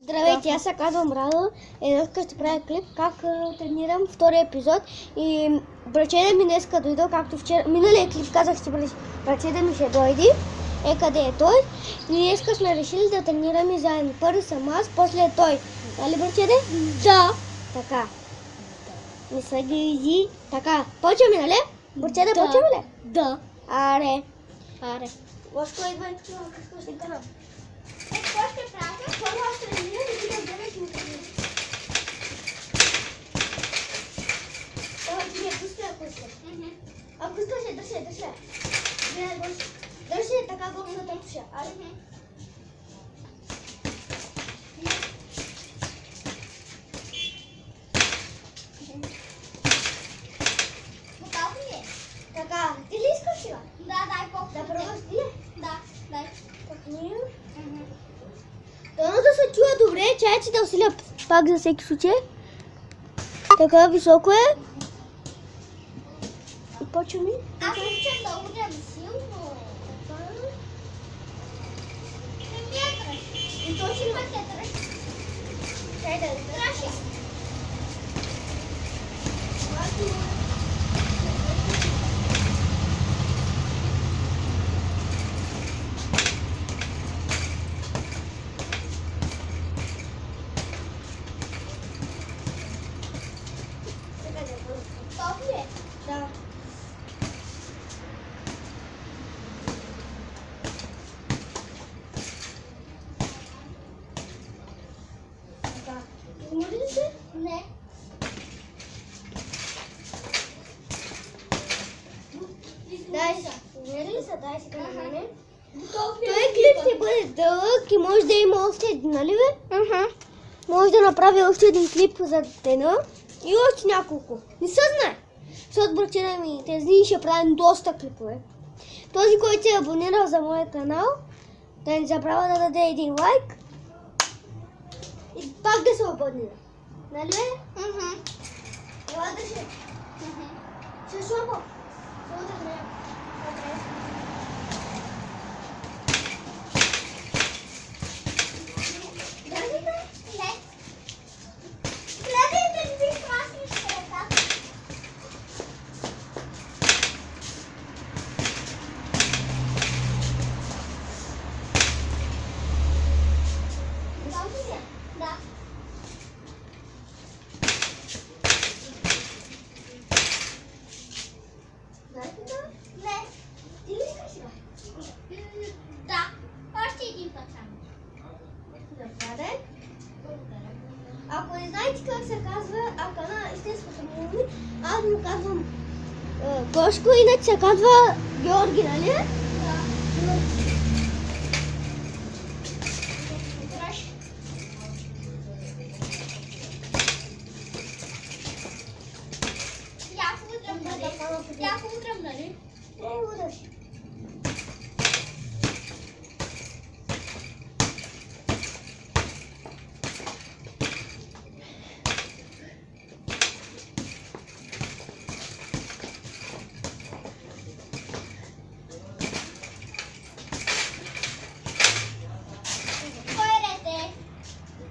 Здравейте, аз се казвам Радо и днес ще правя клип как тренирам втория епизод и братчета ми днеска дойдо, както вчера, миналия клип казах, че братчета ми ще дойде. Къде е той? И днеска сме решили да тренираме заедно. Първо съм аз, после той. Нали, братчета? Да. Така. Не са ги. Така. Почваме, нали? Братчета, почваме ли? Да. Аре. Гошко, идвай тук, какво ще карам? Какво ще правя? Първо аз тренирам и ти да гледаш ми тренирам. Това ти не пусти, ако искаш. Ако искаш, държи. Гледай, Гошко. Държи така, колко да тъпша. Аре. Готов ли е? Така, ти ли искаш сега? Да, дай колко. Да пробваш ти ли? Да, дай. Пъхни. Дано да се чуя добре, чай, да усиля пак за всеки случай. Така, високо е. И почваме. Аз обичам да удрям силно. Не ми я тръж. И точно Пак я тръж. чай да Тръж. Готов ли е? Да. Така. Може ли се? Не. Дай се. Умери ли се? Дай се към мене. Готов ли е? Той клип ще бъде дълъг и може да има още един, нали бе? Може да направи още един клип за деня и още няколко. Не се знае. Защото братчета ми тези дни ще правим доста клипове. Този, който се е абонирал за моя канал, да не забравя да даде един лайк и пак да се абонира. Нали бе? Ела държи. Ще слабо. Ако не знаете как се казва, ако на истинското му име, аз му казвам Гошко, иначе се казва Георги, нали? Да. Яко удрям, нали? Удръж.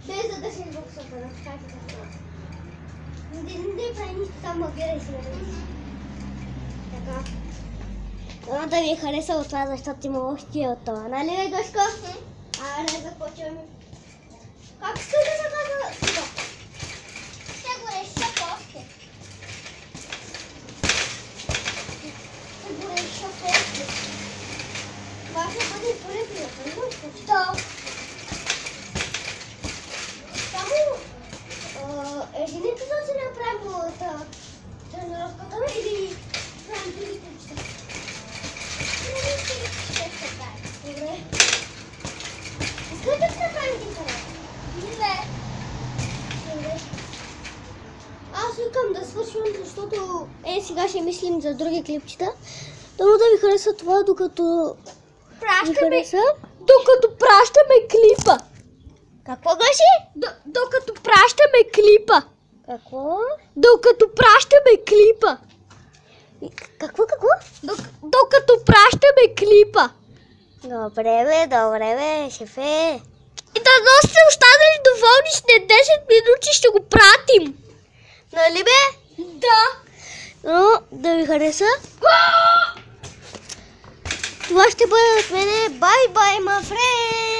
Без да държим боксата, да чакайте това. Не прави нищо, само гледай си. Така. Дано да ви е хареса от това, защото има още от това. Нали бе, Гошко? Аре, започваме. Как ще да се казва тук? Ще го реша после. Това ще бъде първи приятел, но Що? Жените да се направим от тренировката или правим други неща? Добре. Искате да направим дихане? Не. Добре. Аз викам да свършвам, защото сега ще мислим за други клипчета. Дано да ви хареса това, докато ви хареса. Докато пращаме клипа. Какво Гоши? Докато пращаме клипа. Какво? Докато пращаме клипа. Какво? Докато пращаме клипа. Добре бе, шефе. И дано сте останали доволни. Нали бе? Да. Но да ви хареса. Това ще бъде от мене. Бай-бай, ма френд!